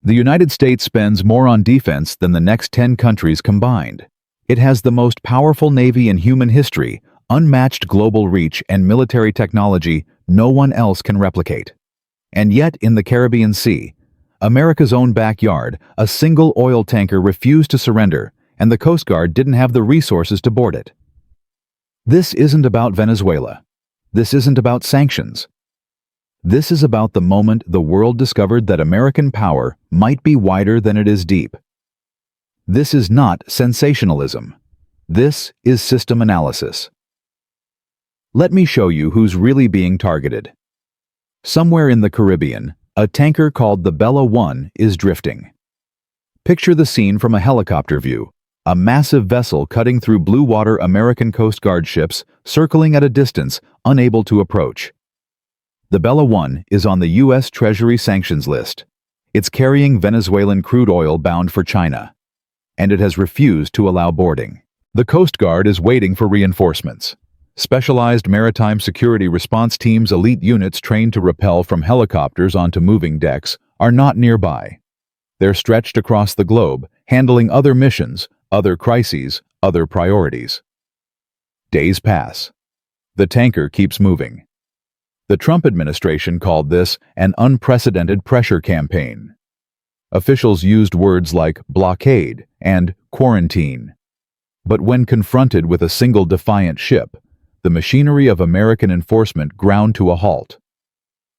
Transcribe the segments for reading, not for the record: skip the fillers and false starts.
The United States spends more on defense than the next 10 countries combined. It has the most powerful navy in human history, unmatched global reach, and military technology no one else can replicate. And yet, in the Caribbean Sea, America's own backyard, a single oil tanker refused to surrender, and the Coast Guard didn't have the resources to board it. This isn't about Venezuela. This isn't about sanctions. This is about the moment the world discovered that American power might be wider than it is deep. This is not sensationalism. This is system analysis. Let me show you who's really being targeted. Somewhere in the Caribbean, a tanker called the Bella 1 is drifting. Picture the scene from a helicopter view, a massive vessel cutting through blue water, American Coast Guard ships circling at a distance, unable to approach. The Bella 1 is on the U.S. Treasury sanctions list. It's carrying Venezuelan crude oil bound for China, and it has refused to allow boarding. The Coast Guard is waiting for reinforcements. Specialized maritime security response teams, elite units trained to rappel from helicopters onto moving decks, are not nearby. They're stretched across the globe, handling other missions, other crises, other priorities. Days pass. The tanker keeps moving. The Trump administration called this an unprecedented pressure campaign. Officials used words like blockade and quarantine. But when confronted with a single defiant ship, the machinery of American enforcement ground to a halt.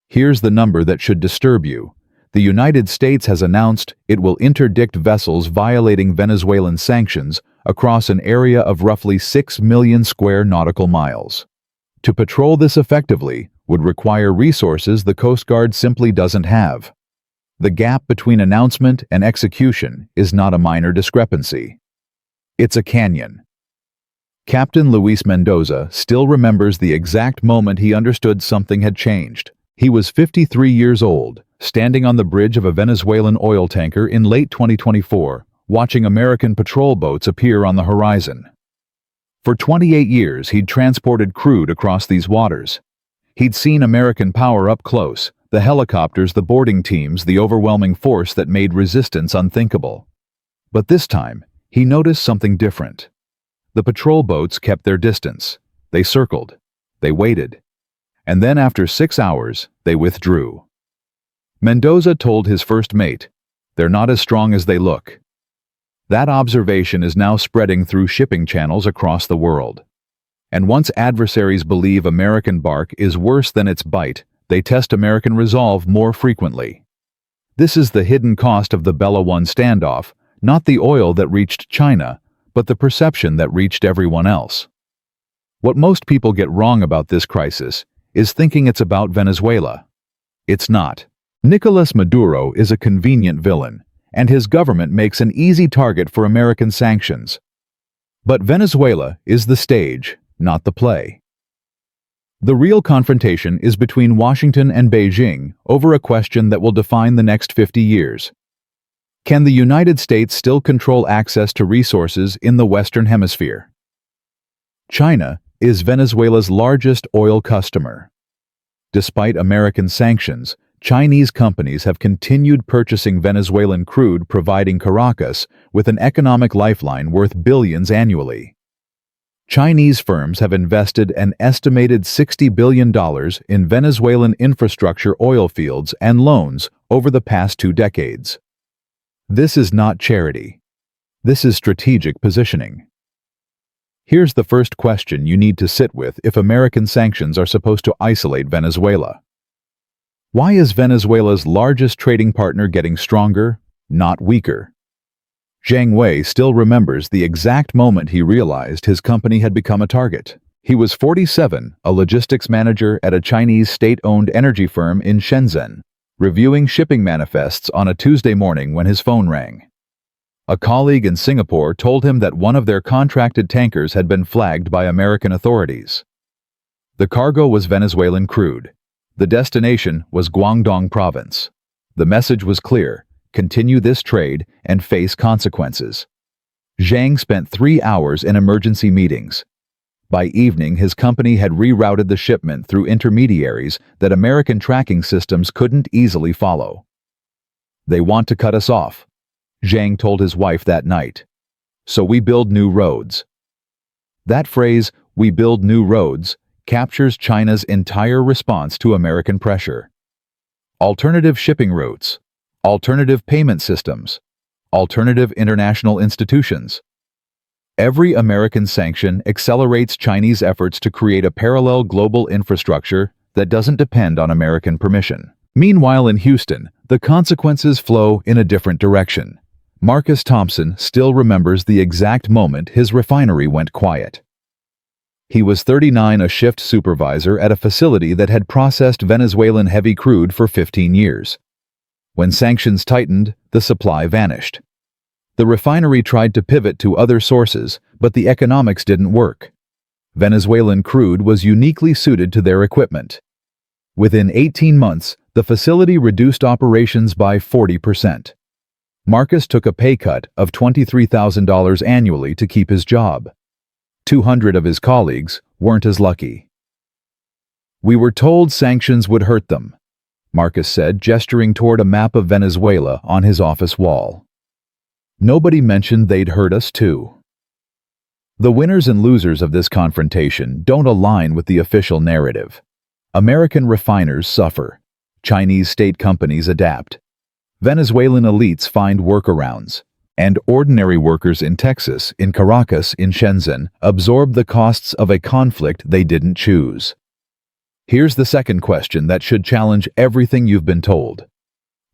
Here's the number that should disturb you. The United States has announced it will interdict vessels violating Venezuelan sanctions across an area of roughly 6 million square nautical miles. To patrol this effectively would require resources the Coast Guard simply doesn't have. The gap between announcement and execution is not a minor discrepancy. It's a canyon. Captain Luis Mendoza still remembers the exact moment he understood something had changed. He was 53 years old, standing on the bridge of a Venezuelan oil tanker in late 2024, watching American patrol boats appear on the horizon. For 28 years, he'd transported crude across these waters. He'd seen American power up close, the helicopters, the boarding teams, the overwhelming force that made resistance unthinkable. But this time, he noticed something different. The patrol boats kept their distance. They circled. They waited. And then after 6 hours, they withdrew. Mendoza told his first mate, "They're not as strong as they look." That observation is now spreading through shipping channels across the world. And once adversaries believe American bark is worse than its bite, they test American resolve more frequently. This is the hidden cost of the Bella 1 standoff, not the oil that reached China, but the perception that reached everyone else. What most people get wrong about this crisis is thinking it's about Venezuela. It's not. Nicolas Maduro is a convenient villain, and his government makes an easy target for American sanctions. But Venezuela is the stage, not the play. The real confrontation is between Washington and Beijing over a question that will define the next 50 years. Can the United States still control access to resources in the Western Hemisphere? China is Venezuela's largest oil customer. Despite American sanctions, Chinese companies have continued purchasing Venezuelan crude, providing Caracas with an economic lifeline worth billions annually. Chinese firms have invested an estimated $60 billion in Venezuelan infrastructure, oil fields, and loans over the past 2 decades. This is not charity. This is strategic positioning. Here's the first question you need to sit with if American sanctions are supposed to isolate Venezuela. Why is Venezuela's largest trading partner getting stronger, not weaker? Zhang Wei still remembers the exact moment he realized his company had become a target. He was 47, a logistics manager at a Chinese state-owned energy firm in Shenzhen, reviewing shipping manifests on a Tuesday morning when his phone rang. A colleague in Singapore told him that one of their contracted tankers had been flagged by American authorities. The cargo was Venezuelan crude. The destination was Guangdong province. The message was clear: continue this trade and face consequences. Zhang spent 3 hours in emergency meetings. By evening, his company had rerouted the shipment through intermediaries that American tracking systems couldn't easily follow. They want to cut us off, Zhang told his wife that night. So we build new roads. That phrase, "we build new roads," captures China's entire response to American pressure. Alternative shipping routes, alternative payment systems, alternative international institutions. Every American sanction accelerates Chinese efforts to create a parallel global infrastructure that doesn't depend on American permission. Meanwhile, in Houston, the consequences flow in a different direction. Marcus Thompson still remembers the exact moment his refinery went quiet. He was 39, a shift supervisor at a facility that had processed Venezuelan heavy crude for 15 years. When sanctions tightened, the supply vanished. The refinery tried to pivot to other sources, but the economics didn't work. Venezuelan crude was uniquely suited to their equipment. Within 18 months, the facility reduced operations by 40%. Marcus took a pay cut of $23,000 annually to keep his job. 200 of his colleagues weren't as lucky. "We were told sanctions would hurt them," Marcus said, gesturing toward a map of Venezuela on his office wall. "Nobody mentioned they'd hurt us too." The winners and losers of this confrontation don't align with the official narrative. American refiners suffer. Chinese state companies adapt. Venezuelan elites find workarounds. And ordinary workers in Texas, in Caracas, in Shenzhen, absorb the costs of a conflict they didn't choose. Here's the second question that should challenge everything you've been told.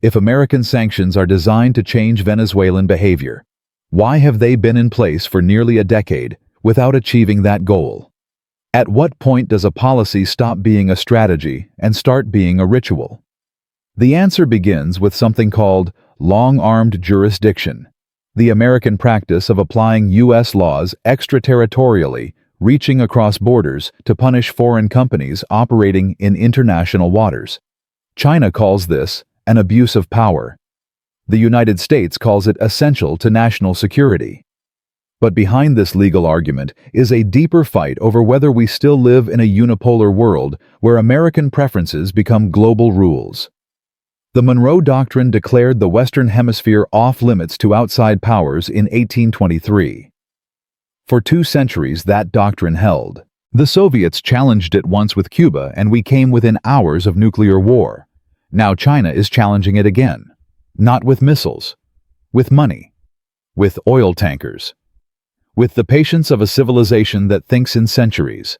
If American sanctions are designed to change Venezuelan behavior, why have they been in place for nearly a decade without achieving that goal? At what point does a policy stop being a strategy and start being a ritual? The answer begins with something called long-armed jurisdiction, the American practice of applying U.S. laws extraterritorially, reaching across borders to punish foreign companies operating in international waters. China calls this an abuse of power. The United States calls it essential to national security. But behind this legal argument is a deeper fight over whether we still live in a unipolar world where American preferences become global rules. The Monroe Doctrine declared the Western Hemisphere off-limits to outside powers in 1823. For 2 centuries, that doctrine held. The Soviets challenged it once with Cuba, and we came within hours of nuclear war. Now China is challenging it again. Not with missiles, with money, with oil tankers, with the patience of a civilization that thinks in centuries.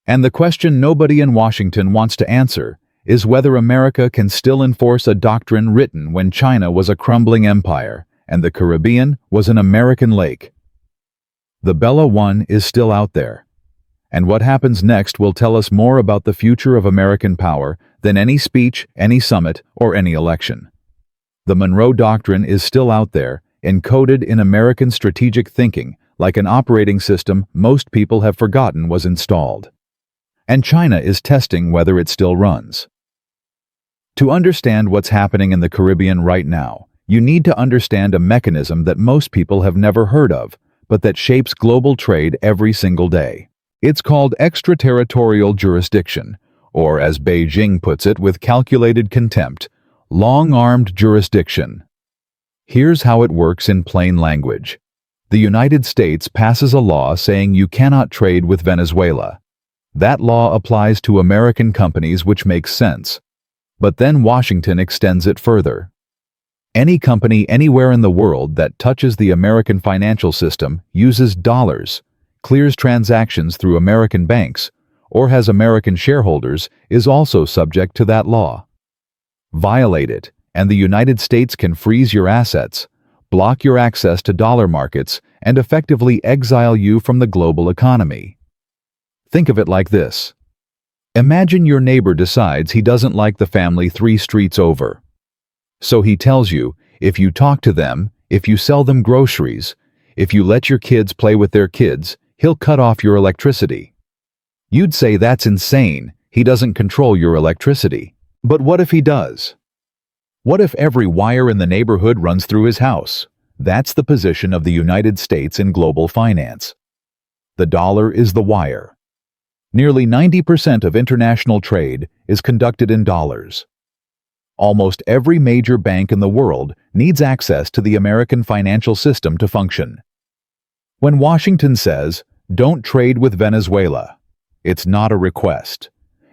And the question nobody in Washington wants to answer is whether America can still enforce a doctrine written when China was a crumbling empire and the Caribbean was an American lake. The Bella One is still out there, and what happens next will tell us more about the future of American power than any speech, any summit, or any election. The Monroe Doctrine is still out there, encoded in American strategic thinking like an operating system most people have forgotten was installed. And China is testing whether it still runs. To understand what's happening in the Caribbean right now, you need to understand a mechanism that most people have never heard of, but that shapes global trade every single day. It's called extraterritorial jurisdiction, or as Beijing puts it with calculated contempt, long-armed jurisdiction. Here's how it works in plain language. The United States passes a law saying you cannot trade with Venezuela. That law applies to American companies, which makes sense. But then Washington extends it further. Any company anywhere in the world that touches the American financial system uses dollars, clears transactions through American banks, or has American shareholders is also subject to that law. Violate it, and the United States can freeze your assets, block your access to dollar markets, and effectively exile you from the global economy. Think of it like this. Imagine your neighbor decides he doesn't like the family 3 streets over. So he tells you, if you talk to them, if you sell them groceries, if you let your kids play with their kids, he'll cut off your electricity. You'd say that's insane, he doesn't control your electricity. But what if he does? What if every wire in the neighborhood runs through his house? That's the position of the United States in global finance. The dollar is the wire. Nearly 90% of international trade is conducted in dollars. Almost every major bank in the world needs access to the American financial system to function. When Washington says, "Don't trade with Venezuela," it's not a request.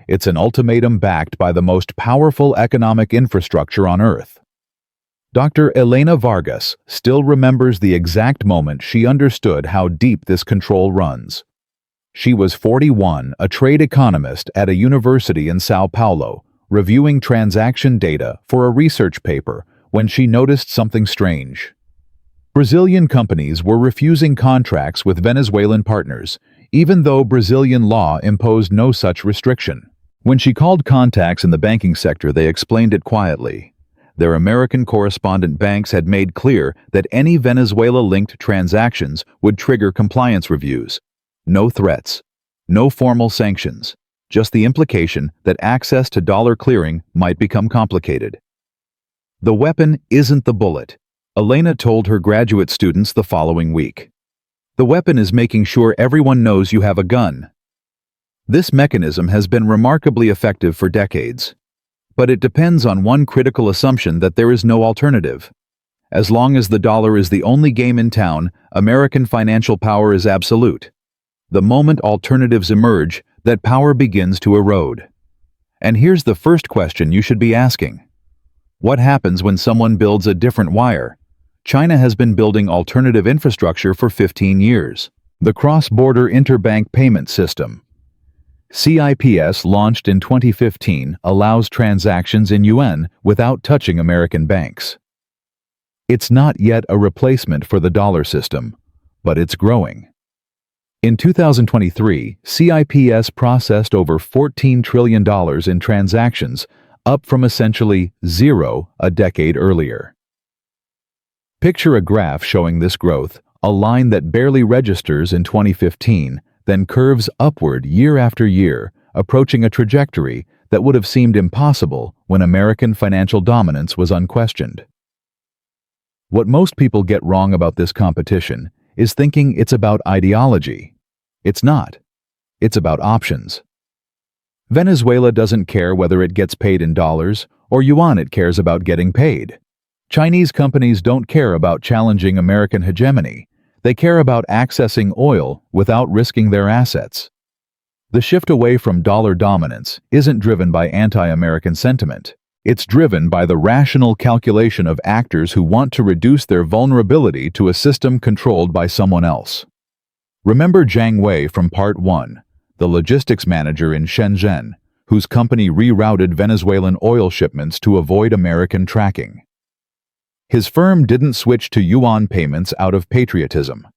It's an ultimatum backed by the most powerful economic infrastructure on Earth. Dr. Elena Vargas still remembers the exact moment she understood how deep this control runs. She was 41, a trade economist at a university in Sao Paulo, reviewing transaction data for a research paper when she noticed something strange. Brazilian companies were refusing contracts with Venezuelan partners, even though Brazilian law imposed no such restriction. When she called contacts in the banking sector, they explained it quietly. Their American correspondent banks had made clear that any Venezuela-linked transactions would trigger compliance reviews. No threats, no formal sanctions, just the implication that access to dollar clearing might become complicated. The weapon isn't the bullet, Elena told her graduate students the following week. The weapon is making sure everyone knows you have a gun. This mechanism has been remarkably effective for decades. But it depends on one critical assumption that there is no alternative. As long as the dollar is the only game in town, American financial power is absolute. The moment alternatives emerge, that power begins to erode. And here's the first question you should be asking. What happens when someone builds a different wire? China has been building alternative infrastructure for 15 years. The Cross-Border Interbank Payment System, CIPS, launched in 2015, allows transactions in yuan without touching American banks. It's not yet a replacement for the dollar system, but it's growing. In 2023, CIPS processed over $14 trillion in transactions, up from essentially zero a decade earlier. Picture a graph showing this growth, a line that barely registers in 2015, then curves upward year after year, approaching a trajectory that would have seemed impossible when American financial dominance was unquestioned. What most people get wrong about this competition is thinking it's about ideology. It's not. It's about options. Venezuela doesn't care whether it gets paid in dollars or yuan, it cares about getting paid. Chinese companies don't care about challenging American hegemony. They care about accessing oil without risking their assets. The shift away from dollar dominance isn't driven by anti-American sentiment. It's driven by the rational calculation of actors who want to reduce their vulnerability to a system controlled by someone else. Remember Zhang Wei from Part 1, the logistics manager in Shenzhen, whose company rerouted Venezuelan oil shipments to avoid American tracking. His firm didn't switch to yuan payments out of patriotism.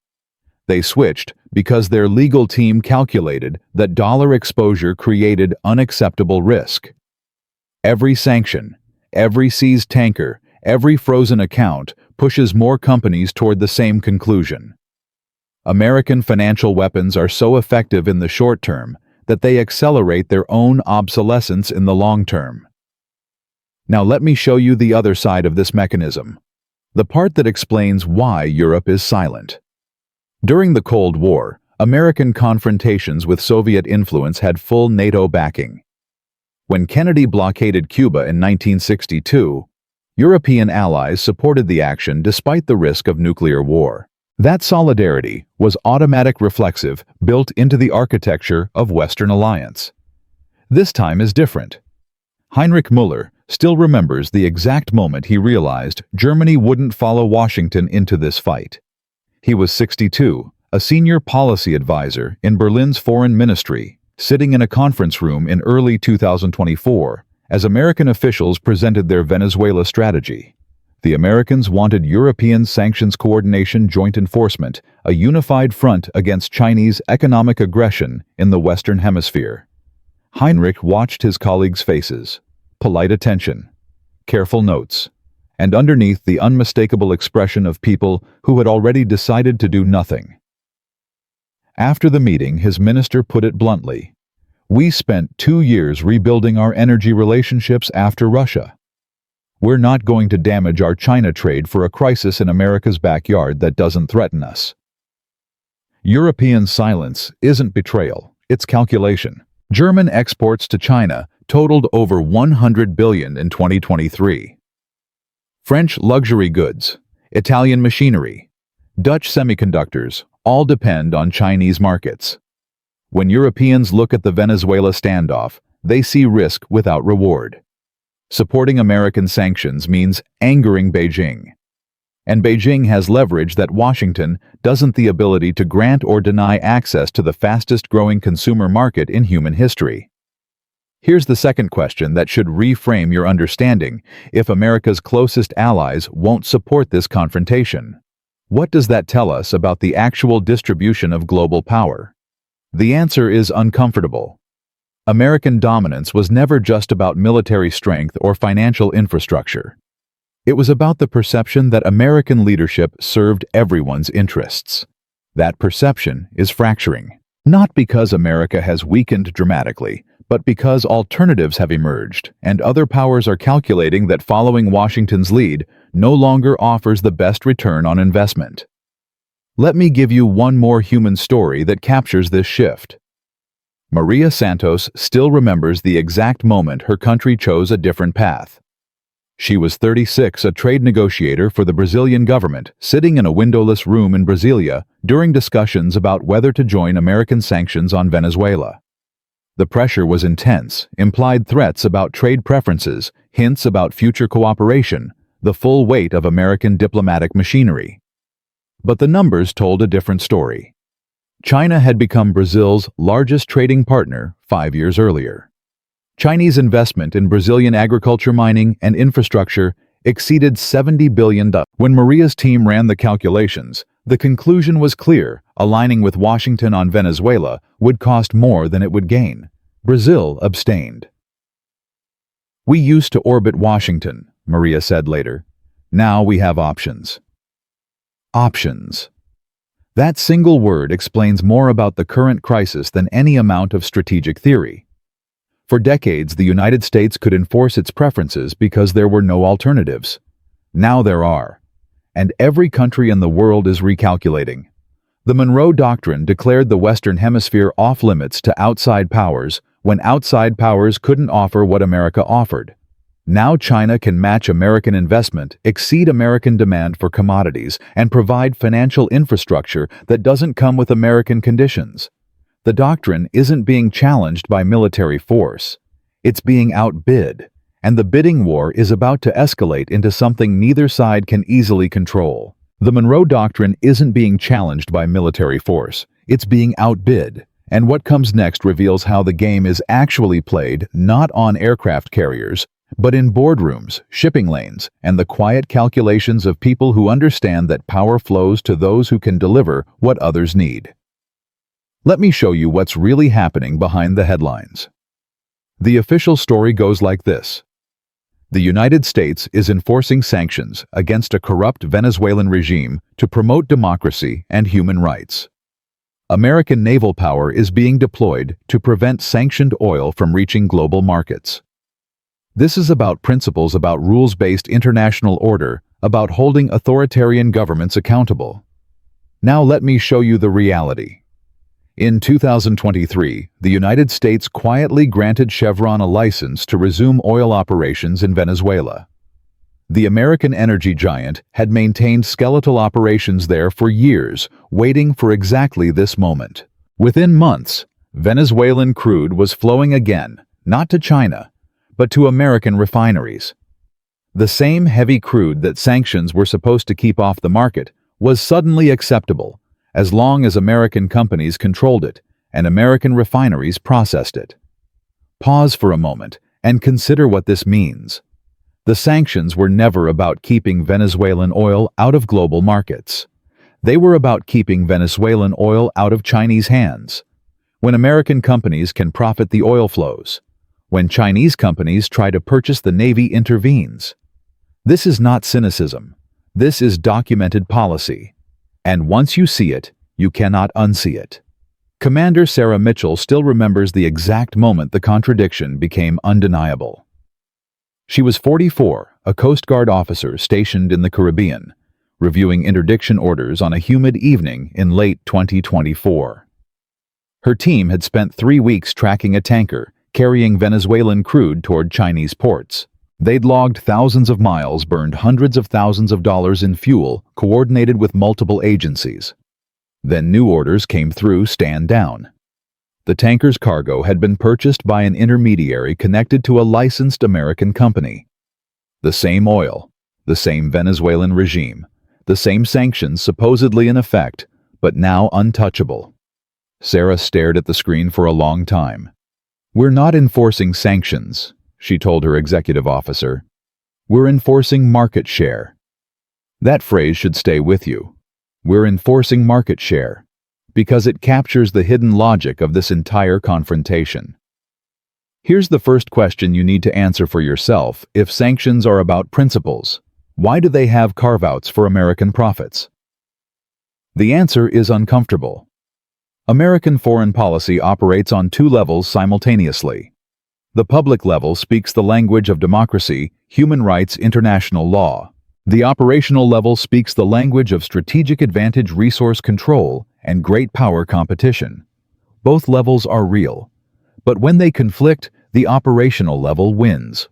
They switched because their legal team calculated that dollar exposure created unacceptable risk. Every sanction, every seized tanker, every frozen account pushes more companies toward the same conclusion. American financial weapons are so effective in the short term that they accelerate their own obsolescence in the long term. Now let me show you the other side of this mechanism. The part that explains why Europe is silent. During the Cold War, American confrontations with Soviet influence had full NATO backing. When Kennedy blockaded Cuba in 1962, European allies supported the action despite the risk of nuclear war. That solidarity was automatic, reflexive, built into the architecture of Western alliance. This time is different. Heinrich Müller still remembers the exact moment he realized Germany wouldn't follow Washington into this fight. He was 62, a senior policy advisor in Berlin's foreign ministry, sitting in a conference room in early 2024 as American officials presented their Venezuela strategy. The Americans wanted European sanctions coordination, joint enforcement, a unified front against Chinese economic aggression in the Western Hemisphere. Heinrich watched his colleagues' faces. Polite attention, careful notes, and underneath the unmistakable expression of people who had already decided to do nothing. After the meeting, his minister put it bluntly, "We spent 2 years rebuilding our energy relationships after Russia. We're not going to damage our China trade for a crisis in America's backyard that doesn't threaten us." European silence isn't betrayal, it's calculation. German exports to China totaled over 100 billion in 2023. French luxury goods, Italian machinery, Dutch semiconductors all depend on Chinese markets. When Europeans look at the Venezuela standoff, they see risk without reward. Supporting American sanctions means angering Beijing. And Beijing has leverage that Washington doesn't, the ability to grant or deny access to the fastest-growing consumer market in human history. Here's the second question that should reframe your understanding: if America's closest allies won't support this confrontation, what does that tell us about the actual distribution of global power? The answer is uncomfortable. American dominance was never just about military strength or financial infrastructure. It was about the perception that American leadership served everyone's interests. That perception is fracturing, not because America has weakened dramatically, but because alternatives have emerged, and other powers are calculating that following Washington's lead no longer offers the best return on investment. Let me give you one more human story that captures this shift. Maria Santos still remembers the exact moment her country chose a different path. She was 36, a trade negotiator for the Brazilian government, sitting in a windowless room in Brasilia during discussions about whether to join American sanctions on Venezuela. The pressure was intense, implied threats about trade preferences, hints about future cooperation, the full weight of American diplomatic machinery. But the numbers told a different story. China had become Brazil's largest trading partner 5 years earlier. Chinese investment in Brazilian agriculture, mining, and infrastructure exceeded $70 billion. When Maria's team ran the calculations, the conclusion was clear: aligning with Washington on Venezuela would cost more than it would gain. Brazil abstained. "We used to orbit Washington," Maria said later. "Now we have options." Options. That single word explains more about the current crisis than any amount of strategic theory. For decades, the United States could enforce its preferences because there were no alternatives. Now there are. And every country in the world is recalculating. The Monroe Doctrine declared the Western Hemisphere off-limits to outside powers when outside powers couldn't offer what America offered. Now China can match American investment, exceed American demand for commodities, and provide financial infrastructure that doesn't come with American conditions. The doctrine isn't being challenged by military force. It's being outbid, and the bidding war is about to escalate into something neither side can easily control. The Monroe Doctrine isn't being challenged by military force. It's being outbid, and what comes next reveals how the game is actually played, not on aircraft carriers, but in boardrooms, shipping lanes, and the quiet calculations of people who understand that power flows to those who can deliver what others need. Let me show you what's really happening behind the headlines. The official story goes like this. The United States is enforcing sanctions against a corrupt Venezuelan regime to promote democracy and human rights. American naval power is being deployed to prevent sanctioned oil from reaching global markets. This is about principles, about rules-based international order, about holding authoritarian governments accountable. Now let me show you the reality. In 2023, the United States quietly granted Chevron a license to resume oil operations in Venezuela. The American energy giant had maintained skeletal operations there for years, waiting for exactly this moment. Within months, Venezuelan crude was flowing again, not to China, but to American refineries. The same heavy crude that sanctions were supposed to keep off the market was suddenly acceptable, as long as American companies controlled it and American refineries processed it. Pause for a moment and consider what this means. The sanctions were never about keeping Venezuelan oil out of global markets. They were about keeping Venezuelan oil out of Chinese hands. When American companies can profit the oil flows, when Chinese companies try to purchase, the Navy intervenes. This is not cynicism. This is documented policy. And once you see it, you cannot unsee it. Commander Sarah Mitchell still remembers the exact moment the contradiction became undeniable. She was 44, a Coast Guard officer stationed in the Caribbean, reviewing interdiction orders on a humid evening in late 2024. Her team had spent 3 weeks tracking a tanker carrying Venezuelan crude toward Chinese ports. They'd logged thousands of miles, burned hundreds of thousands of dollars in fuel, coordinated with multiple agencies. Then new orders came through, stand down. The tanker's cargo had been purchased by an intermediary connected to a licensed American company. The same oil, the same Venezuelan regime, the same sanctions supposedly in effect, but now untouchable. Sarah stared at the screen for a long time. "We're not enforcing sanctions," she told her executive officer. "We're enforcing market share." That phrase should stay with you. We're enforcing market share, because it captures the hidden logic of this entire confrontation. Here's the first question you need to answer for yourself. If sanctions are about principles, why do they have carve-outs for American profits? The answer is uncomfortable. American foreign policy operates on two levels simultaneously. The public level speaks the language of democracy, human rights, international law. The operational level speaks the language of strategic advantage, resource control, and great power competition. Both levels are real. But when they conflict, the operational level wins.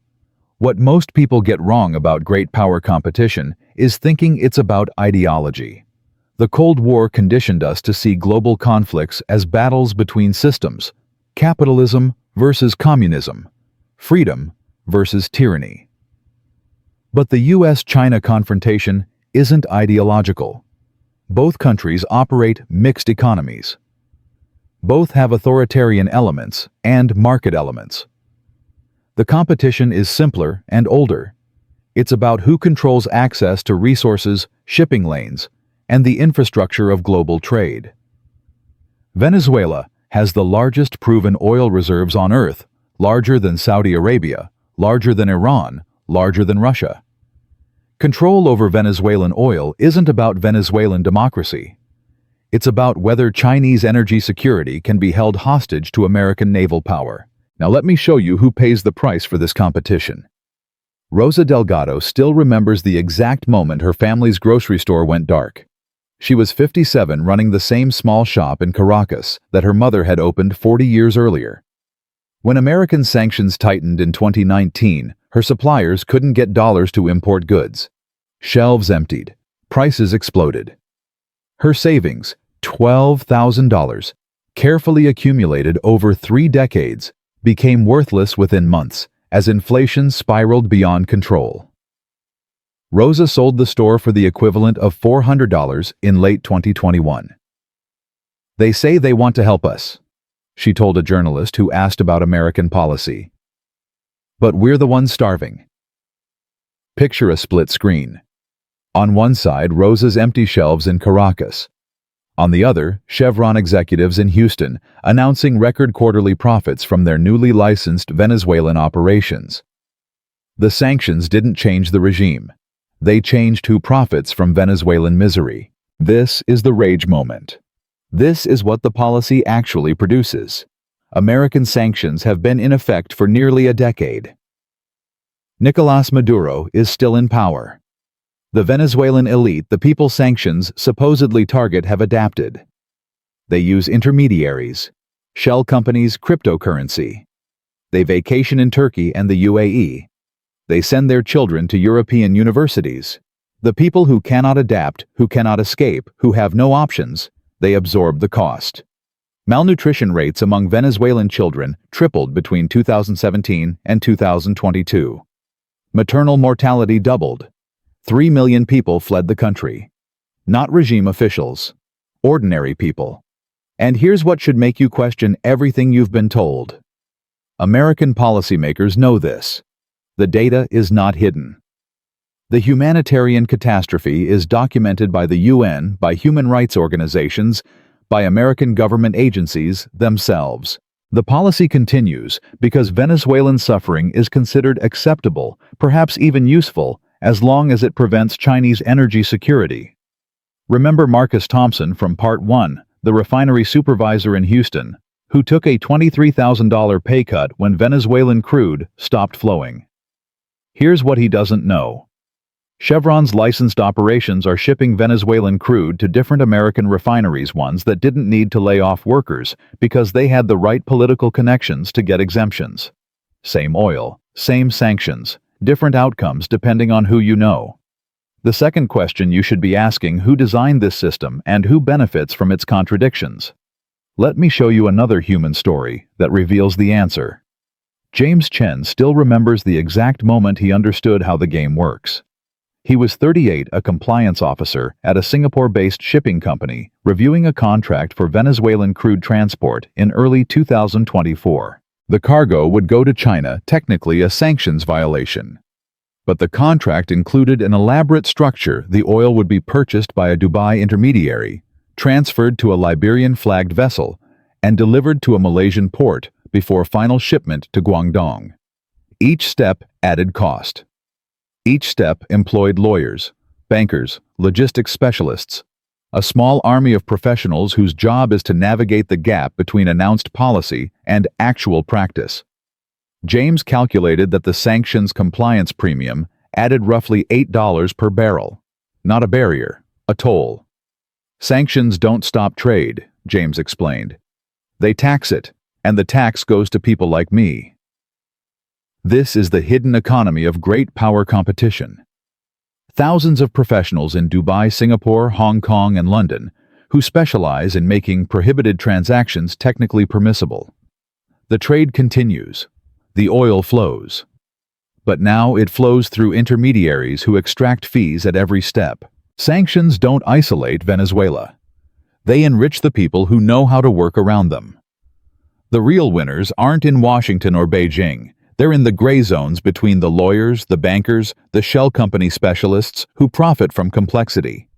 What most people get wrong about great power competition is thinking it's about ideology. The Cold War conditioned us to see global conflicts as battles between systems: capitalism versus communism, freedom versus tyranny. But the US-China confrontation isn't ideological. Both countries operate mixed economies. Both have authoritarian elements and market elements. The competition is simpler and older. It's about who controls access to resources, shipping lanes, and the infrastructure of global trade. Venezuela has the largest proven oil reserves on Earth, larger than Saudi Arabia, larger than Iran, larger than Russia. Control over Venezuelan oil isn't about Venezuelan democracy. It's about whether Chinese energy security can be held hostage to American naval power. Now let me show you who pays the price for this competition. Rosa Delgado still remembers the exact moment her family's grocery store went dark. She was 57, running the same small shop in Caracas that her mother had opened 40 years earlier. When American sanctions tightened in 2019, her suppliers couldn't get dollars to import goods. Shelves emptied. Prices exploded. Her savings, $12,000, carefully accumulated over 3 decades, became worthless within months as inflation spiraled beyond control. Rosa sold the store for the equivalent of $400 in late 2021. "They say they want to help us," she told a journalist who asked about American policy. "But we're the ones starving." Picture a split screen. On one side, Rosa's empty shelves in Caracas. On the other, Chevron executives in Houston announcing record quarterly profits from their newly licensed Venezuelan operations. The sanctions didn't change the regime. They changed who profits from Venezuelan misery. This is the rage moment. This is what the policy actually produces. American sanctions have been in effect for nearly a decade. Nicolás Maduro is still in power. The Venezuelan elite the people sanctions supposedly target have adapted. They use intermediaries, shell companies, cryptocurrency. They vacation in Turkey and the UAE. They send their children to European universities. The people who cannot adapt, who cannot escape, who have no options, they absorb the cost. Malnutrition rates among Venezuelan children tripled between 2017 and 2022. Maternal mortality doubled. 3 million people fled the country. Not regime officials, ordinary people. And here's what should make you question everything you've been told. American policymakers know this. The data is not hidden. The humanitarian catastrophe is documented by the UN, by human rights organizations, by American government agencies themselves. The policy continues because Venezuelan suffering is considered acceptable, perhaps even useful, as long as it prevents Chinese energy security. Remember Marcus Thompson from Part 1, the refinery supervisor in Houston, who took a $23,000 pay cut when Venezuelan crude stopped flowing. Here's what he doesn't know. Chevron's licensed operations are shipping Venezuelan crude to different American refineries, ones that didn't need to lay off workers because they had the right political connections to get exemptions. Same oil, same sanctions, different outcomes depending on who you know. The second question you should be asking: who designed this system and who benefits from its contradictions? Let me show you another human story that reveals the answer. James Chen still remembers the exact moment he understood how the game works. He was 38, a compliance officer at a Singapore-based shipping company, reviewing a contract for Venezuelan crude transport in early 2024. The cargo would go to China, technically a sanctions violation. But the contract included an elaborate structure. The oil would be purchased by a Dubai intermediary, transferred to a Liberian-flagged vessel, and delivered to a Malaysian port before final shipment to Guangdong. Each step added cost. Each step employed lawyers, bankers, logistics specialists, a small army of professionals whose job is to navigate the gap between announced policy and actual practice. James calculated that the sanctions compliance premium added roughly $8 per barrel. Not a barrier, a toll. Sanctions don't stop trade, James explained. They tax it, and the tax goes to people like me. This is the hidden economy of great power competition. Thousands of professionals in Dubai, Singapore, Hong Kong, and London who specialize in making prohibited transactions technically permissible. The trade continues. The oil flows. But now it flows through intermediaries who extract fees at every step. Sanctions don't isolate Venezuela. They enrich the people who know how to work around them. The real winners aren't in Washington or Beijing. They're in the gray zones between the lawyers, the bankers, the shell company specialists who profit from complexity.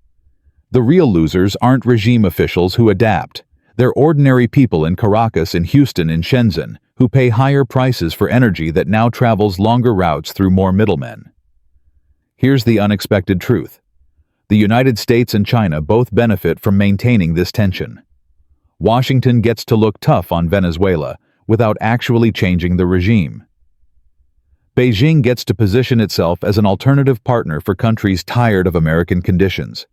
The real losers aren't regime officials who adapt. They're ordinary people in Caracas, in Houston, in Shenzhen, who pay higher prices for energy that now travels longer routes through more middlemen. Here's the unexpected truth. The United States and China both benefit from maintaining this tension. Washington gets to look tough on Venezuela without actually changing the regime. Beijing gets to position itself as an alternative partner for countries tired of American conditions.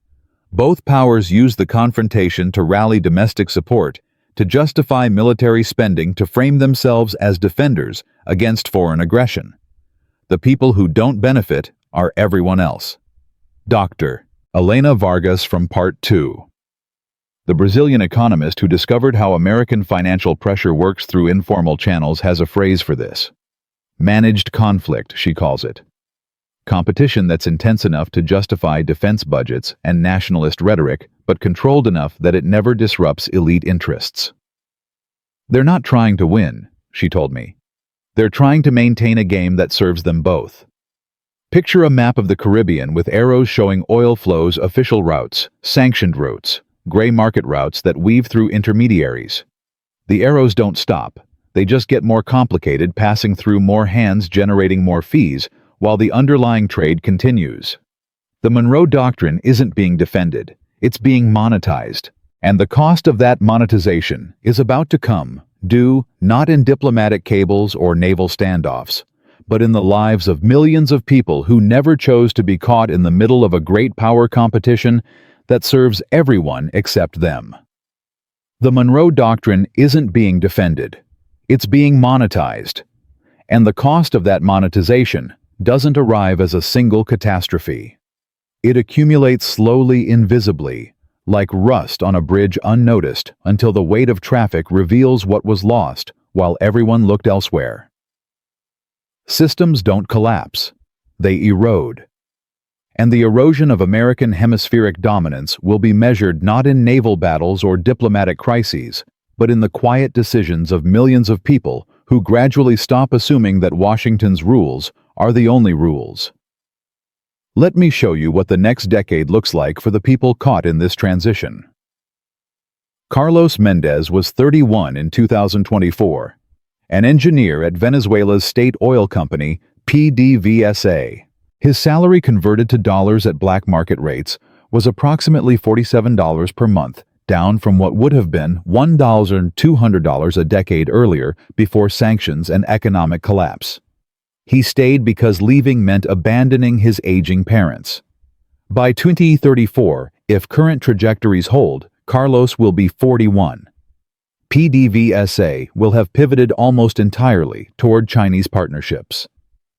Both powers use the confrontation to rally domestic support, to justify military spending, to frame themselves as defenders against foreign aggression. The people who don't benefit are everyone else. Dr. Helena Vargas from Part 2. The Brazilian economist who discovered how American financial pressure works through informal channels has a phrase for this. Managed conflict, she calls it. Competition that's intense enough to justify defense budgets and nationalist rhetoric, but controlled enough that it never disrupts elite interests. They're not trying to win, she told me. They're trying to maintain a game that serves them both. Picture a map of the Caribbean with arrows showing oil flows, official routes, sanctioned routes, gray market routes that weave through intermediaries. The arrows don't stop. They just get more complicated, passing through more hands, generating more fees, while the underlying trade continues. The Monroe Doctrine isn't being defended, it's being monetized. And the cost of that monetization is about to come, due not in diplomatic cables or naval standoffs, but in the lives of millions of people who never chose to be caught in the middle of a great power competition that serves everyone except them. The Monroe Doctrine isn't being defended. It's being monetized, and the cost of that monetization doesn't arrive as a single catastrophe. It accumulates slowly, invisibly, like rust on a bridge unnoticed, until the weight of traffic reveals what was lost while everyone looked elsewhere. Systems don't collapse, they erode. And the erosion of American hemispheric dominance will be measured not in naval battles or diplomatic crises, but in the quiet decisions of millions of people who gradually stop assuming that Washington's rules are the only rules. Let me show you what the next decade looks like for the people caught in this transition. Carlos Mendez was 31 in 2024, an engineer at Venezuela's state oil company, PDVSA. His salary converted to dollars at black market rates was approximately $47 per month, down from what would have been $1,200 a decade earlier before sanctions and economic collapse. He stayed because leaving meant abandoning his aging parents. By 2034, if current trajectories hold, Carlos will be 41. PDVSA will have pivoted almost entirely toward Chinese partnerships.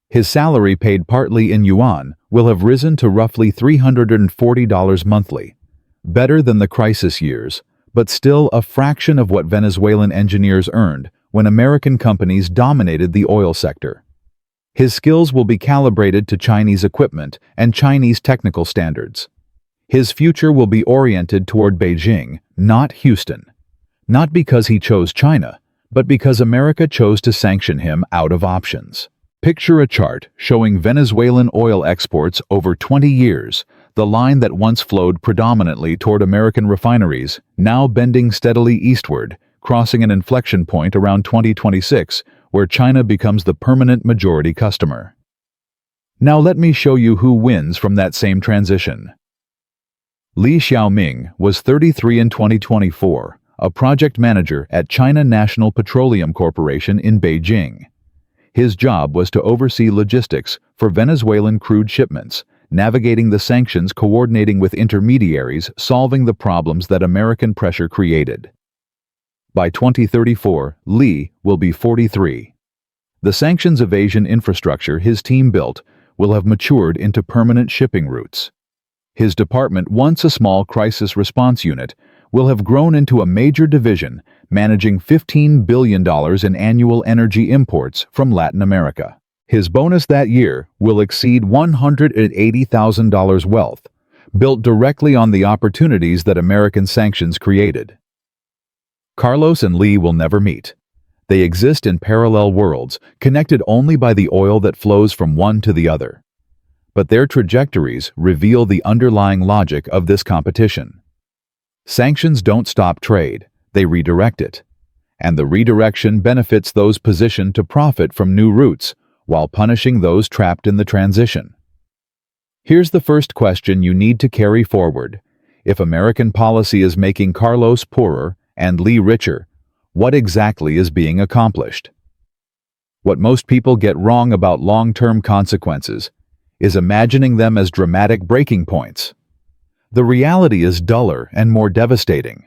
His salary, paid partly in yuan, will have risen to roughly $340 monthly. Better than the crisis years, but still a fraction of what Venezuelan engineers earned when American companies dominated the oil sector. His skills will be calibrated to Chinese equipment and Chinese technical standards. His future will be oriented toward Beijing, not Houston. Not because he chose China, but because America chose to sanction him out of options. Picture a chart showing Venezuelan oil exports over 20 years, the line that once flowed predominantly toward American refineries, now bending steadily eastward, crossing an inflection point around 2026, where China becomes the permanent majority customer. Now let me show you who wins from that same transition. Li Xiaoming was 33 in 2024, a project manager at China National Petroleum Corporation in Beijing. His job was to oversee logistics for Venezuelan crude shipments, navigating the sanctions, coordinating with intermediaries, solving the problems that American pressure created. By 2034, Li will be 43. The sanctions evasion infrastructure his team built will have matured into permanent shipping routes. His department, once a small crisis response unit, will have grown into a major division managing $15 billion in annual energy imports from Latin America. His bonus that year will exceed $180,000 wealth, built directly on the opportunities that American sanctions created. Carlos and Li will never meet. They exist in parallel worlds, connected only by the oil that flows from one to the other. But their trajectories reveal the underlying logic of this competition. Sanctions don't stop trade, they redirect it. And the redirection benefits those positioned to profit from new routes, while punishing those trapped in the transition. Here's the first question you need to carry forward. If American policy is making Carlos poorer and Li richer, what exactly is being accomplished? What most people get wrong about long-term consequences is imagining them as dramatic breaking points. The reality is duller and more devastating.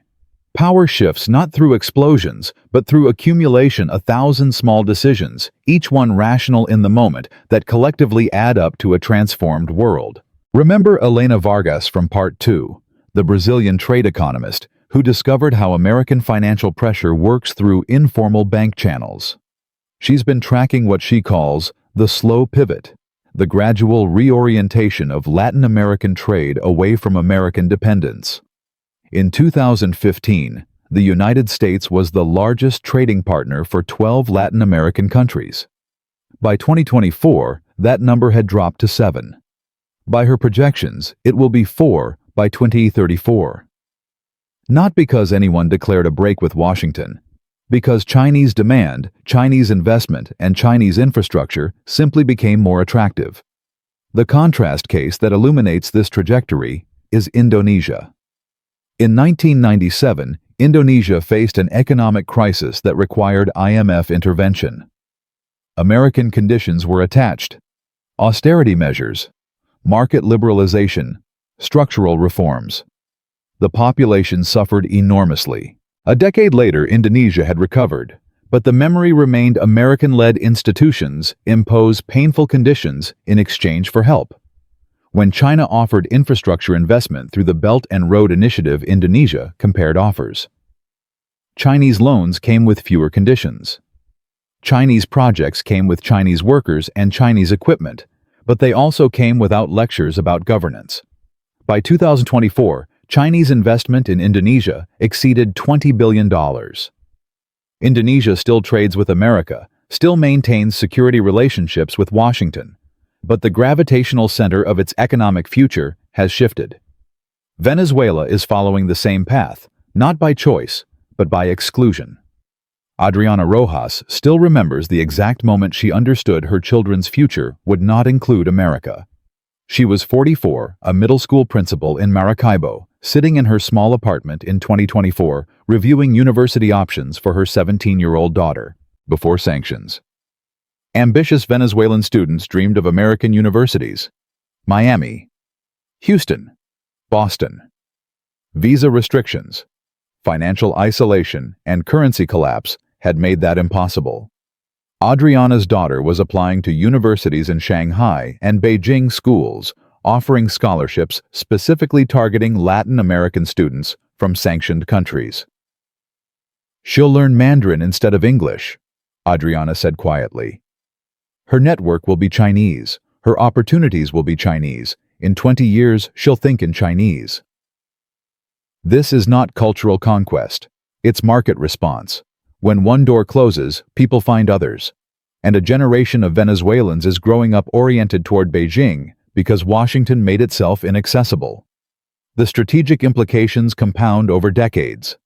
Power shifts not through explosions, but through accumulation, 1,000 small decisions, each one rational in the moment, that collectively add up to a transformed world. Remember Helena Vargas from Part 2, the Brazilian trade economist, who discovered how American financial pressure works through informal bank channels. She's been tracking what she calls the slow pivot, the gradual reorientation of Latin American trade away from American dependence. In 2015, the United States was the largest trading partner for 12 Latin American countries. By 2024, that number had dropped to 7. By her projections, it will be 4 by 2034. Not because anyone declared a break with Washington, because Chinese demand, Chinese investment, and Chinese infrastructure simply became more attractive. The contrast case that illuminates this trajectory is Indonesia. In 1997, Indonesia faced an economic crisis that required IMF intervention. American conditions were attached: austerity measures, market liberalization, structural reforms. The population suffered enormously. A decade later, Indonesia had recovered, but the memory remained. American-led institutions impose painful conditions in exchange for help. When China offered infrastructure investment through the Belt and Road Initiative, Indonesia compared offers. Chinese loans came with fewer conditions. Chinese projects came with Chinese workers and Chinese equipment, but they also came without lectures about governance. By 2024, Chinese investment in Indonesia exceeded $20 billion. Indonesia still trades with America, still maintains security relationships with Washington, but the gravitational center of its economic future has shifted. Venezuela is following the same path, not by choice, but by exclusion. Adriana Rojas still remembers the exact moment she understood her children's future would not include America. She was 44, a middle school principal in Maracaibo, sitting in her small apartment in 2024, reviewing university options for her 17-year-old daughter, before sanctions. Ambitious Venezuelan students dreamed of American universities. Miami, Houston, Boston. Visa restrictions, financial isolation, and currency collapse had made that impossible. Adriana's daughter was applying to universities in Shanghai and Beijing schools, offering scholarships specifically targeting Latin American students from sanctioned countries. "She'll learn Mandarin instead of English," Adriana said quietly. "Her network will be Chinese. Her opportunities will be Chinese. In 20 years, she'll think in Chinese." This is not cultural conquest. It's market response. When one door closes, people find others. And a generation of Venezuelans is growing up oriented toward Beijing because Washington made itself inaccessible. The strategic implications compound over decades.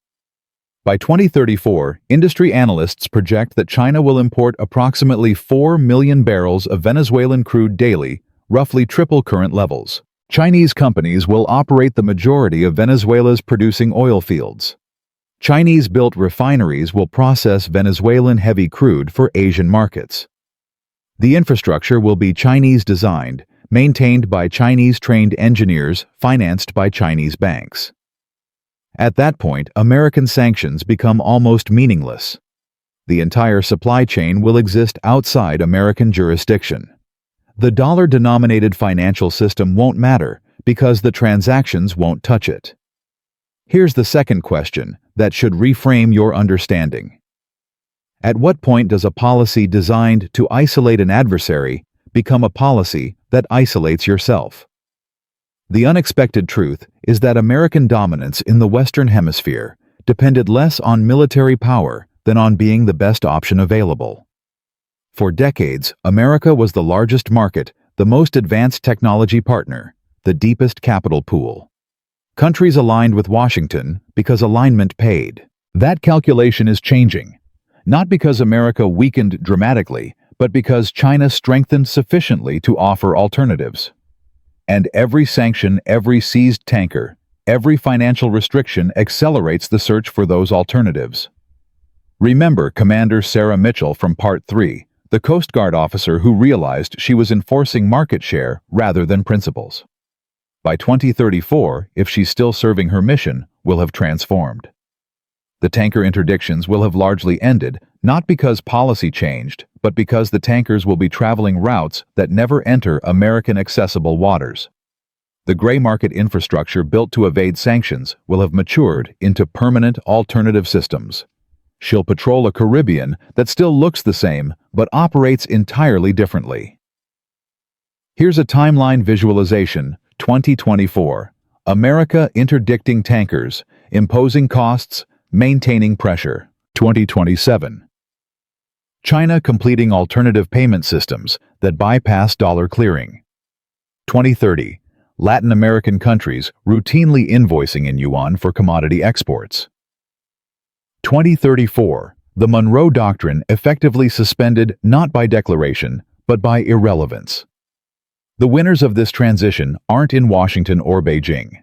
By 2034, industry analysts project that China will import approximately 4 million barrels of Venezuelan crude daily, roughly triple current levels. Chinese companies will operate the majority of Venezuela's producing oil fields. Chinese-built refineries will process Venezuelan heavy crude for Asian markets. The infrastructure will be Chinese-designed, maintained by Chinese-trained engineers, financed by Chinese banks. At that point, American sanctions become almost meaningless. The entire supply chain will exist outside American jurisdiction. The dollar-denominated financial system won't matter because the transactions won't touch it. Here's the second question that should reframe your understanding. At what point does a policy designed to isolate an adversary become a policy that isolates yourself? The unexpected truth is that American dominance in the Western Hemisphere depended less on military power than on being the best option available. For decades, America was the largest market, the most advanced technology partner, the deepest capital pool. Countries aligned with Washington because alignment paid. That calculation is changing, not because America weakened dramatically, but because China strengthened sufficiently to offer alternatives. And every sanction, every seized tanker, every financial restriction accelerates the search for those alternatives. Remember Commander Sarah Mitchell from Part 3, the Coast Guard officer who realized she was enforcing market share rather than principles. By 2034, if she's still serving her mission, will have transformed. The tanker interdictions will have largely ended, not because policy changed, but because the tankers will be traveling routes that never enter American accessible waters. The gray market infrastructure built to evade sanctions will have matured into permanent alternative systems. She'll patrol a Caribbean that still looks the same, but operates entirely differently. Here's a timeline visualization, 2024. America interdicting tankers, imposing costs, maintaining pressure. 2027. China completing alternative payment systems that bypass dollar clearing. 2030. Latin American countries routinely invoicing in yuan for commodity exports. 2034. The Monroe Doctrine effectively suspended not by declaration, but by irrelevance. The winners of this transition aren't in Washington or Beijing.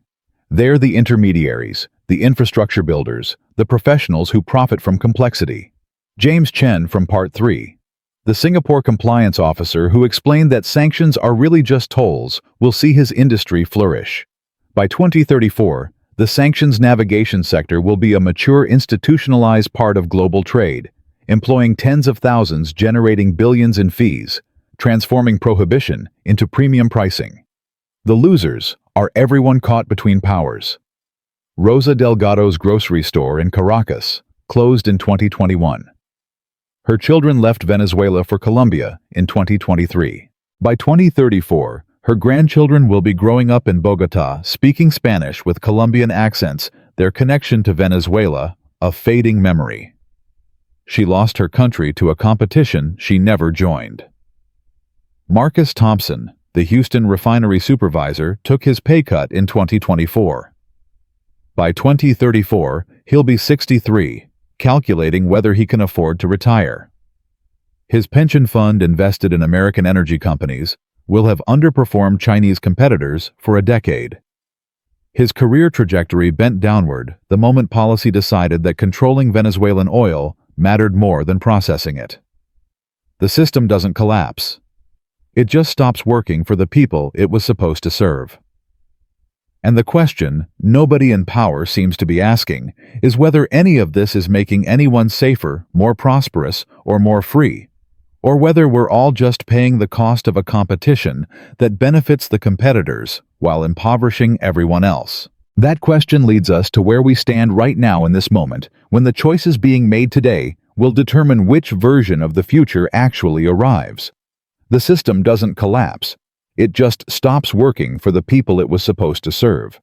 They're the intermediaries, the infrastructure builders, the professionals who profit from complexity. James Chen from Part 3, the Singapore compliance officer who explained that sanctions are really just tolls, will see his industry flourish. By 2034, the sanctions navigation sector will be a mature institutionalized part of global trade, employing tens of thousands, generating billions in fees, transforming prohibition into premium pricing. The losers are everyone caught between powers. Rosa Delgado's grocery store in Caracas closed in 2021. Her children left Venezuela for Colombia in 2023. By 2034, her grandchildren will be growing up in Bogotá, speaking Spanish with Colombian accents, their connection to Venezuela, a fading memory. She lost her country to a competition she never joined. Marcus Thompson, the Houston refinery supervisor, took his pay cut in 2024. By 2034, he'll be 63, calculating whether he can afford to retire. His pension fund invested in American energy companies will have underperformed Chinese competitors for a decade. His career trajectory bent downward the moment policy decided that controlling Venezuelan oil mattered more than processing it. The system doesn't collapse. It just stops working for the people it was supposed to serve. And the question nobody in power seems to be asking is whether any of this is making anyone safer, more prosperous, or more free, or whether we're all just paying the cost of a competition that benefits the competitors while impoverishing everyone else. That question leads us to where we stand right now in this moment, when the choices being made today will determine which version of the future actually arrives. The system doesn't collapse. It just stops working for the people it was supposed to serve.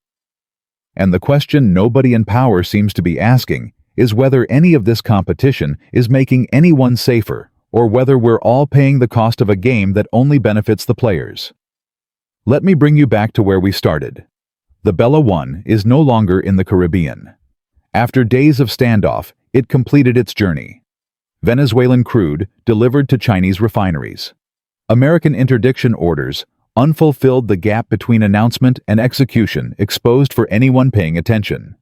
And the question nobody in power seems to be asking is whether any of this competition is making anyone safer, or whether we're all paying the cost of a game that only benefits the players. Let me bring you back to where we started. The Bella 1 is no longer in the Caribbean. After days of standoff, it completed its journey. Venezuelan crude delivered to Chinese refineries. American interdiction orders unfulfilled, the gap between announcement and execution exposed for anyone paying attention.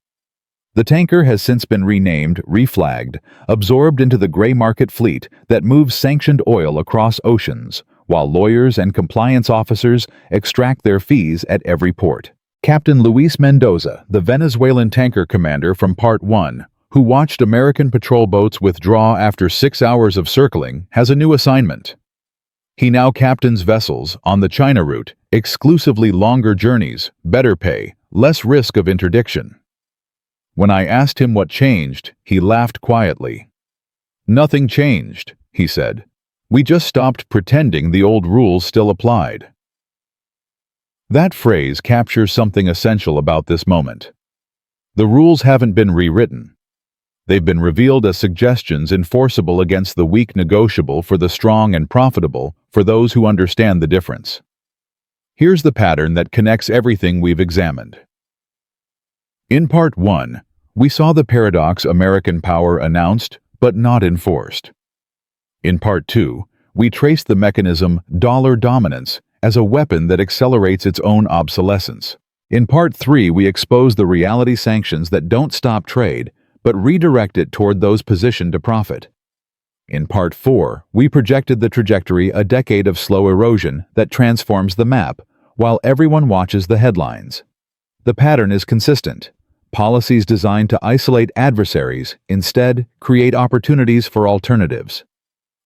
The tanker has since been renamed, reflagged, absorbed into the gray market fleet that moves sanctioned oil across oceans, while lawyers and compliance officers extract their fees at every port. Captain Luis Mendoza, the Venezuelan tanker commander from Part 1, who watched American patrol boats withdraw after 6 hours of circling, has a new assignment. He now captains vessels on the China route, exclusively longer journeys, better pay, less risk of interdiction. When I asked him what changed, he laughed quietly. "Nothing changed," he said. "We just stopped pretending the old rules still applied." That phrase captures something essential about this moment. The rules haven't been rewritten. They've been revealed as suggestions enforceable against the weak, negotiable for the strong, and profitable for those who understand the difference. Here's the pattern that connects everything we've examined. In Part 1, we saw the paradox: American power announced, but not enforced. In Part 2, we traced the mechanism dollar dominance as a weapon that accelerates its own obsolescence. In Part 3, we exposed the reality: sanctions that don't stop trade, but redirect it toward those positioned to profit. In Part 4, we projected the trajectory: a decade of slow erosion that transforms the map, while everyone watches the headlines. The pattern is consistent. Policies designed to isolate adversaries instead create opportunities for alternatives.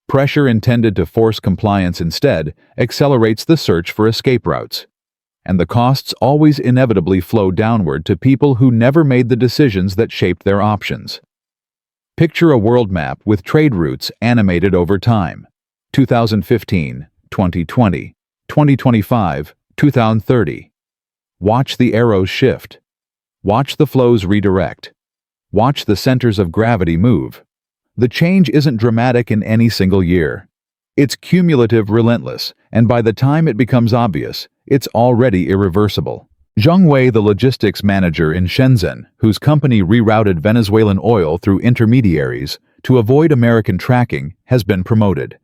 Pressure intended to force compliance instead accelerates the search for escape routes. And the costs always inevitably flow downward to people who never made the decisions that shaped their options. Picture a world map with trade routes animated over time: 2015, 2020, 2025, 2030. Watch the arrows shift. Watch the flows redirect. Watch the centers of gravity move. The change isn't dramatic in any single year. It's cumulative, relentless, and by the time it becomes obvious, it's already irreversible. Zheng Wei, the logistics manager in Shenzhen, whose company rerouted Venezuelan oil through intermediaries to avoid American tracking, has been promoted.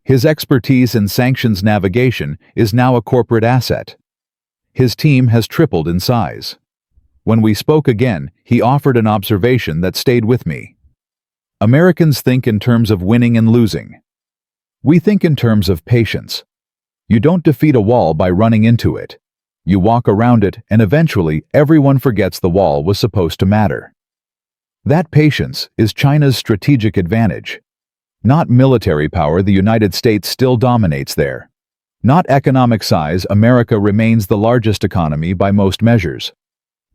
His expertise in sanctions navigation is now a corporate asset. His team has tripled in size. When we spoke again, he offered an observation that stayed with me. Americans think in terms of winning and losing. We think in terms of patience. You don't defeat a wall by running into it. You walk around it, and eventually everyone forgets the wall was supposed to matter. That patience is China's strategic advantage. Not military power, the United States still dominates there. Not economic size, America remains the largest economy by most measures.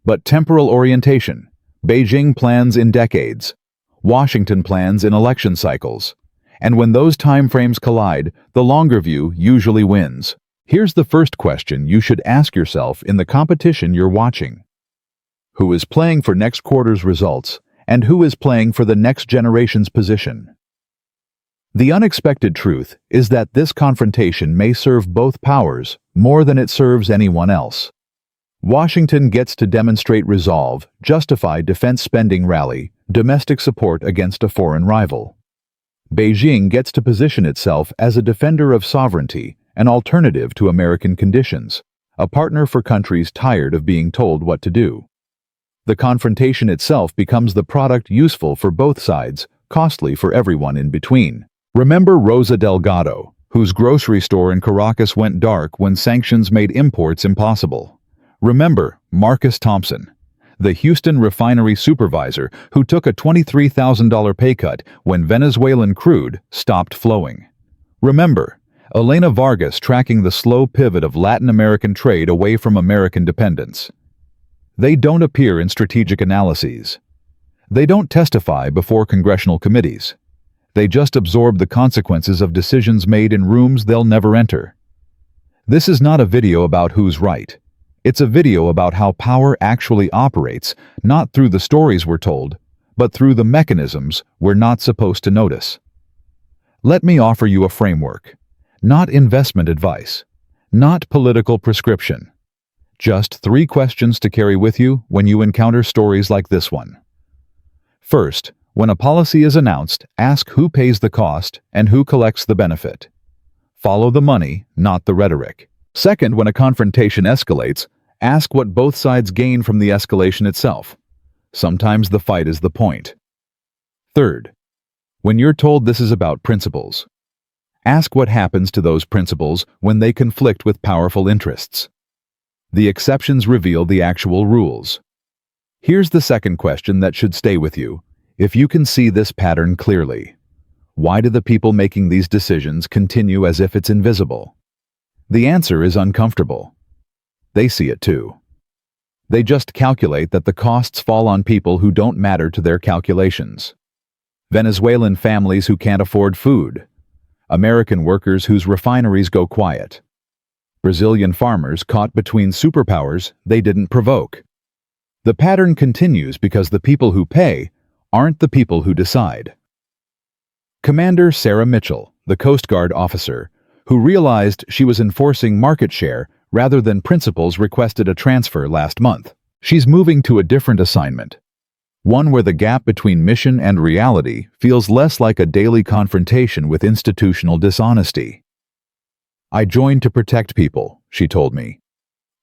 But temporal orientation. Beijing plans in decades. Washington plans in election cycles. And when those time frames collide, the longer view usually wins. Here's the first question you should ask yourself in the competition you're watching. Who is playing for next quarter's results, and who is playing for the next generation's position? The unexpected truth is that this confrontation may serve both powers more than it serves anyone else. Washington gets to demonstrate resolve, justify defense spending rally, domestic support against a foreign rival. Beijing gets to position itself as a defender of sovereignty, an alternative to American conditions, a partner for countries tired of being told what to do. The confrontation itself becomes the product useful for both sides, costly for everyone in between. Remember Rosa Delgado, whose grocery store in Caracas went dark when sanctions made imports impossible. Remember Marcus Thompson, the Houston refinery supervisor who took a $23,000 pay cut when Venezuelan crude stopped flowing. Remember Elena Vargas tracking the slow pivot of Latin American trade away from American dependence. They don't appear in strategic analyses. They don't testify before congressional committees. They just absorb the consequences of decisions made in rooms they'll never enter. This is not a video about who's right. It's a video about how power actually operates, not through the stories we're told, but through the mechanisms we're not supposed to notice. Let me offer you a framework. Not investment advice. Not political prescription. Just 3 questions to carry with you when you encounter stories like this one. First, when a policy is announced, ask who pays the cost and who collects the benefit. Follow the money, not the rhetoric. Second, when a confrontation escalates, ask what both sides gain from the escalation itself. Sometimes the fight is the point. Third, when you're told this is about principles, ask what happens to those principles when they conflict with powerful interests. The exceptions reveal the actual rules. Here's the second question that should stay with you. If you can see this pattern clearly, why do the people making these decisions continue as if it's invisible? The answer is uncomfortable. They see it too. They just calculate that the costs fall on people who don't matter to their calculations. Venezuelan families who can't afford food. American workers whose refineries go quiet. Brazilian farmers caught between superpowers they didn't provoke. The pattern continues because the people who pay aren't the people who decide. Commander Sarah Mitchell, the Coast Guard officer, who realized she was enforcing market share rather than principles, requested a transfer last month. She's moving to a different assignment, one where the gap between mission and reality feels less like a daily confrontation with institutional dishonesty. I joined to protect people, she told me.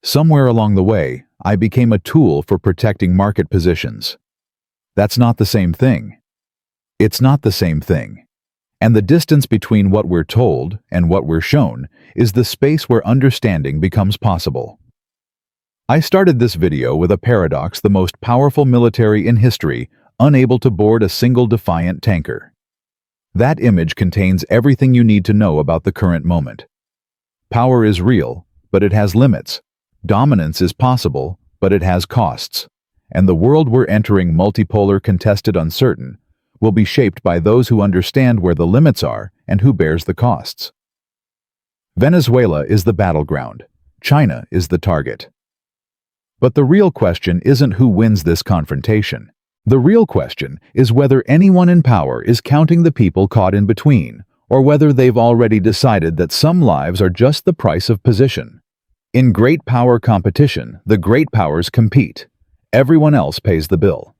Somewhere along the way, I became a tool for protecting market positions. That's not the same thing. It's not the same thing. And the distance between what we're told and what we're shown is the space where understanding becomes possible. I started this video with a paradox: the most powerful military in history, unable to board a single defiant tanker. That image contains everything you need to know about the current moment. Power is real, but it has limits. Dominance is possible, but it has costs. And the world we're entering, multipolar, contested, uncertain, will be shaped by those who understand where the limits are and who bears the costs. Venezuela is the battleground. China is the target. But the real question isn't who wins this confrontation. The real question is whether anyone in power is counting the people caught in between, or whether they've already decided that some lives are just the price of position. In great power competition, the great powers compete. Everyone else pays the bill.